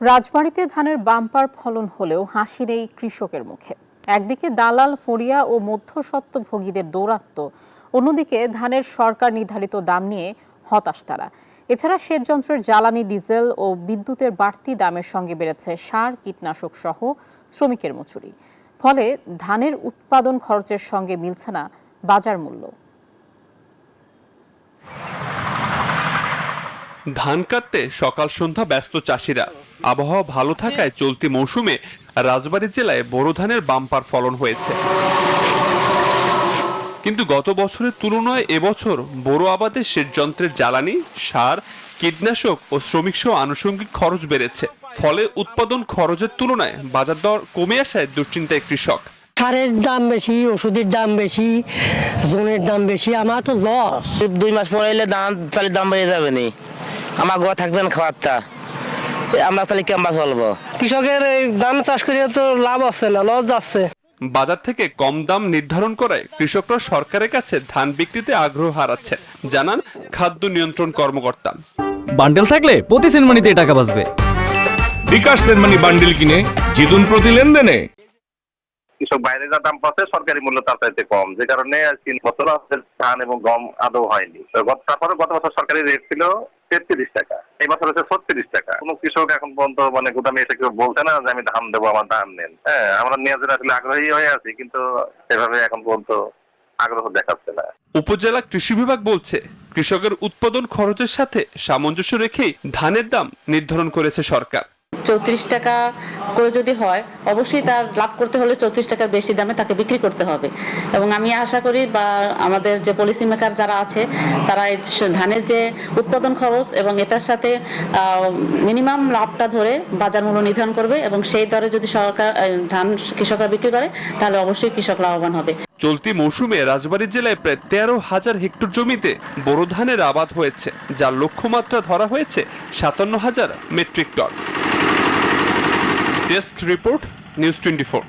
রাজবাড়ীতে ধানের বাম্পার ফলন হলেও হাসি নেই কৃষকের মুখে। একদিকে দালাল, ফড়িয়া ও মধ্যস্বত্বভোগীদের দৌরাত্ম্য, অন্যদিকে ধানের সরকার নির্ধারিত দাম নিয়ে হতাশ তারা। এছাড়া সেচ যন্ত্রের জ্বালানি, ডিজেল ও বিদ্যুতের বাড়তি দামের সঙ্গে বেড়েছে সার, কীটনাশক সহ শ্রমিকের মজুরি। ফলে ধানের উৎপাদন খরচের সঙ্গে মিলছে না বাজার মূল্য। ধান কাটতে সকাল সন্ধ্যা ব্যস্ত চাষিরা। আবহাওয়া ভালো থাকায় চলতি মৌসুমে রাজবাড়ী জেলায় বোরো ধানের বাম্পার ফলন হয়েছে। কিন্তু গত বছরের তুলনায় এবছর বোরো আবাদে সেচ যন্ত্রের জ্বালানি, সার, কীটনাশক ও শ্রমিক সহ আনুষঙ্গিক খরচ বেড়েছে। ফলে উৎপাদন খরচের তুলনায় বাজার দর কমে আসায় দুশ্চিন্তায় কৃষক। সারের দাম বেশি, ওষুধের দাম বেশি, জোনের দাম বেশি, আমার তো লস। 2 মাস পরে এলে চালের দাম বেড়ে যাবে নি, আমার ঘর থাকবে না খাবারটা, আমরা তাহলে কেমন চলবো? কৃষকের এই ধান চাষ করে তো লাভ আছে না, লস যাচ্ছে। বাজার থেকে কম দাম নির্ধারণ করায় কৃষকরা সরকারের কাছে ধান বিক্রিতে আগ্রহ হারাচ্ছে, জানান খাদ্য নিয়ন্ত্রণ কর্মকর্তা। বান্ডেল থাকলে প্রতি সেনমানিতে টাকা বাঁচবে। বিকাশ সেনমানি বান্ডেল কিনে জিতুন প্রতি লেনদেনে। কৃষক বাইরে যা দাম পাচ্ছে সরকারি মূল্য তার চাইতে কম, যে কারণে 3 বছর ধান এবং গম আদৌ হয়নি। তারপরে গত বছর সরকারি রেট ছিল 33 টাকা, এই বছর হচ্ছে 36 টাকা। কোন কৃষক এখন পর্যন্ত গুদামে এসে কেউ বলছে না যে আমি ধান দেবো, আমার ধান নেন। হ্যাঁ, আমরা নেওয়ার জন্য আসলে আগ্রহী হয়ে আছি, কিন্তু সেভাবে এখন পর্যন্ত আগ্রহ দেখাচ্ছে না। উপজেলা কৃষি বিভাগ বলছে, কৃষকের উৎপাদন খরচের সাথে সামঞ্জস্য রেখেই ধানের দাম নির্ধারণ করেছে সরকার। 34 টাকা করে যদি হয়, অবশ্যই তার লাভ করতে হলে 34 টাকার বেশি দামে তাকে বিক্রি করতে হবে। এবং আমি আশা করি বা আমাদের যে পলিসি মেকার যারা আছে তারা ধানের যে উৎপাদন খরচ এবং এটার সাথে মিনিমাম লাভটা ধরে বাজার মূল্য নির্ধারণ করবে, এবং সেই দরে যদি সরকার ধান কৃষকরা বিক্রি করে তাহলে অবশ্যই কৃষক লাভবান হবে। চলতি মৌসুমে রাজবাড়ী জেলায় প্রায় 13,000 হেক্টর জমিতে বোরো ধানের আবাদ হয়েছে, যার লক্ষ্যমাত্রা ধরা হয়েছে 57,000 metric ton. Desk report, news 24।